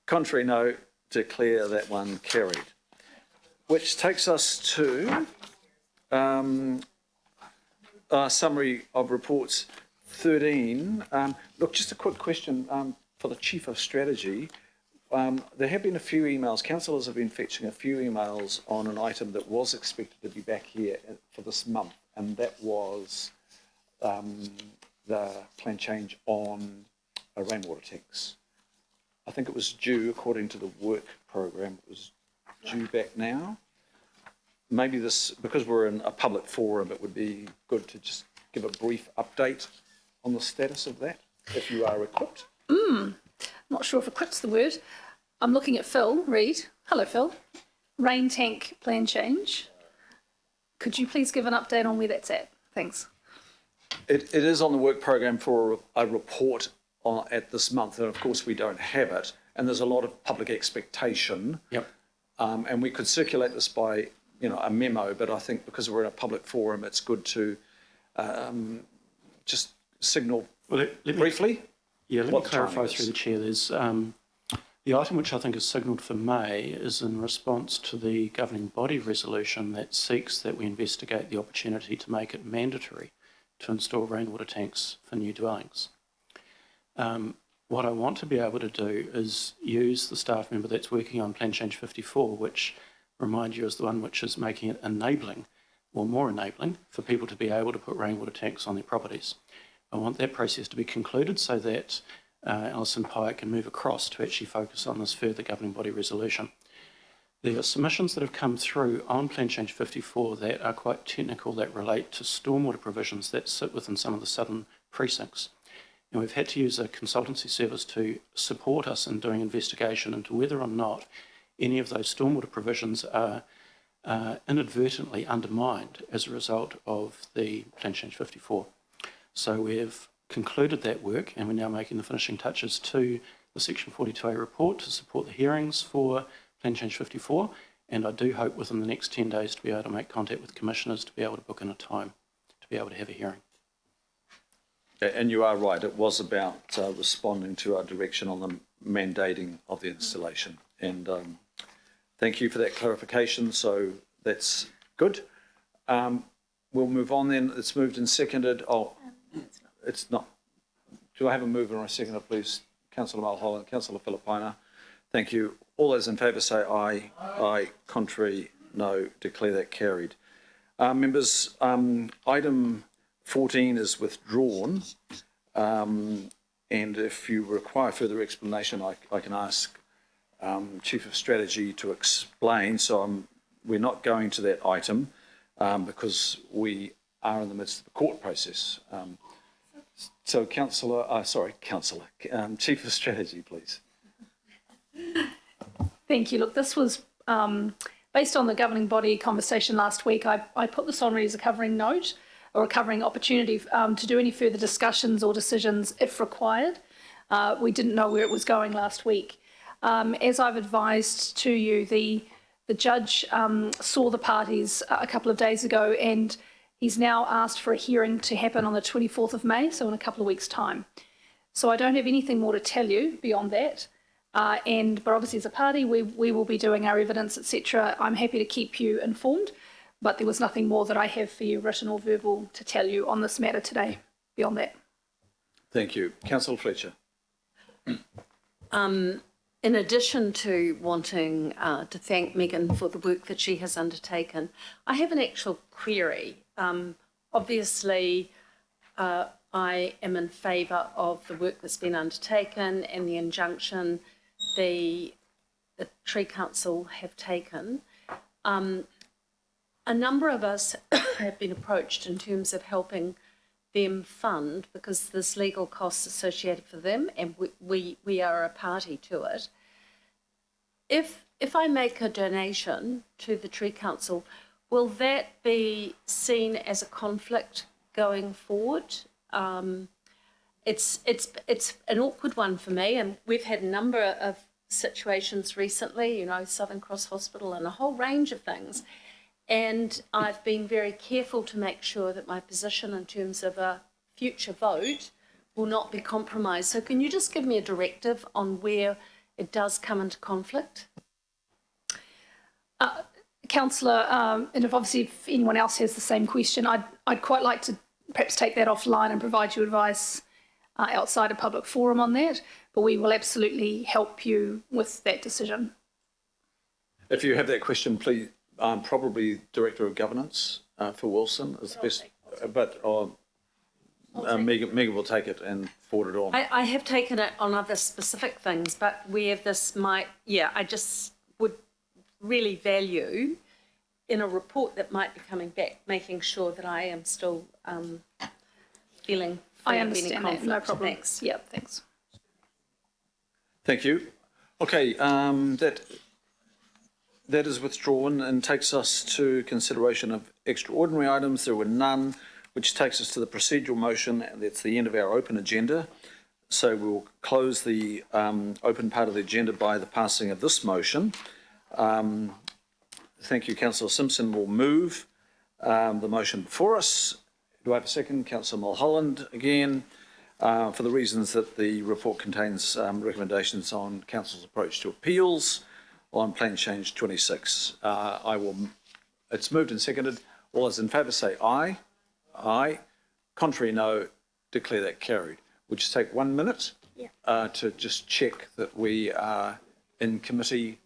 Contrary, no. Declare that one carried. Which takes us to summary of reports 13. Look, just a quick question for the Chief of Strategy. There have been a few emails, councillors have been fetching a few emails on an item that was expected to be back here for this month, and that was the plan change on rainwater tanks. I think it was due, according to the work program, it was due back now. Maybe this, because we're in a public forum, it would be good to just give a brief update on the status of that, if you are equipped. Not sure if equip's the word. I'm looking at Phil Reid. Hello, Phil. Rain tank plan change. Could you please give an update on where that's at? Thanks. It is on the work program for a report at this month, and of course we don't have it, and there's a lot of public expectation. Yep. And we could circulate this by, a memo, but I think because we're in a public forum, it's good to just signal briefly. Let me clarify through the chair. There's the item which I think is signalled for May is in response to the governing body resolution that seeks that we investigate the opportunity to make it mandatory to install rainwater tanks for new dwellings. What I want to be able to do is use the staff member that's working on Plan Change 54, which, remind you, is the one which is making it enabling, or more enabling, for people to be able to put rainwater tanks on their properties. I want that process to be concluded so that Alison Pye can move across to actually focus on this further governing body resolution. There are submissions that have come through on Plan Change 54 that are quite technical, that relate to stormwater provisions that sit within some of the southern precincts. And we've had to use a consultancy service to support us in doing investigation into whether or not any of those stormwater provisions are inadvertently undermined as a result of the Plan Change 54. So we've concluded that work, and we're now making the finishing touches to the Section 42A report to support the hearings for Plan Change 54, and I do hope within the next 10 days to be able to make contact with commissioners to be able to book in a time to be able to have a hearing. And you are right, it was about responding to our direction on the mandating of the installation. And thank you for that clarification, so that's good. We'll move on then. It's moved and seconded. It's not. Do I have a mover or a seconder, please? Councillor Mulholland, Councillor Philippina. Thank you. All those in favour say aye. Aye. Contrary, no. Declare that carried. Members, item 14 is withdrawn. And if you require further explanation, I can ask Chief of Strategy to explain. So we're not going to that item because we are in the midst of the court process. So, Chief of Strategy, please. Thank you. Look, this was based on the governing body conversation last week. I put this on really as a covering note or a covering opportunity to do any further discussions or decisions if required. We didn't know where it was going last week. As I've advised to you, the judge saw the parties a couple of days ago, and he's now asked for a hearing to happen on the 24th of May, so in a couple of weeks' time. So I don't have anything more to tell you beyond that. But obviously as a party, we will be doing our evidence, etc. I'm happy to keep you informed, but there was nothing more that I have for you, written or verbal, to tell you on this matter today beyond that. Thank you. Councillor Fletcher. In addition to wanting to thank Megan for the work that she has undertaken, I have an actual query. Obviously, I am in favour of the work that's been undertaken and the injunction the Tree Council have taken. A number of us have been approached in terms of helping them fund, because there's legal costs associated for them, and we are a party to it. If I make a donation to the Tree Council, will that be seen as a conflict going forward? It's an awkward one for me, and we've had a number of situations recently, Southern Cross Hospital and a whole range of things. And I've been very careful to make sure that my position in terms of a future vote will not be compromised. So can you just give me a directive on where it does come into conflict? Councillor, and if anyone else has the same question, I'd quite like to perhaps take that offline and provide you advice outside a public forum on that, but we will absolutely help you with that decision. If you have that question, please, probably Director of Governance for Wilson is the best, but Megan will take it and forward it on. I have taken it on other specific things, but where this might, I just would really value in a report that might be coming back, making sure that I am still feeling I free of any understand that, no conflict. problem. Thanks. Yeah, thanks. Thank you. Okay, that is withdrawn and takes us to consideration of extraordinary items. There were none, which takes us to the procedural motion, and that's the end of our open agenda. So we'll close the open part of the agenda by the passing of this motion. Thank you. Councillor Simpson will move the motion before us. Do I have a second? Councillor Mulholland again, for the reasons that the report contains recommendations on Council's approach to appeals on Plan Change 26. It's moved and seconded. All those in favour say aye. Aye. Contrary, no. Declare that carried. We'll just take 1 minute to just check that we are in committee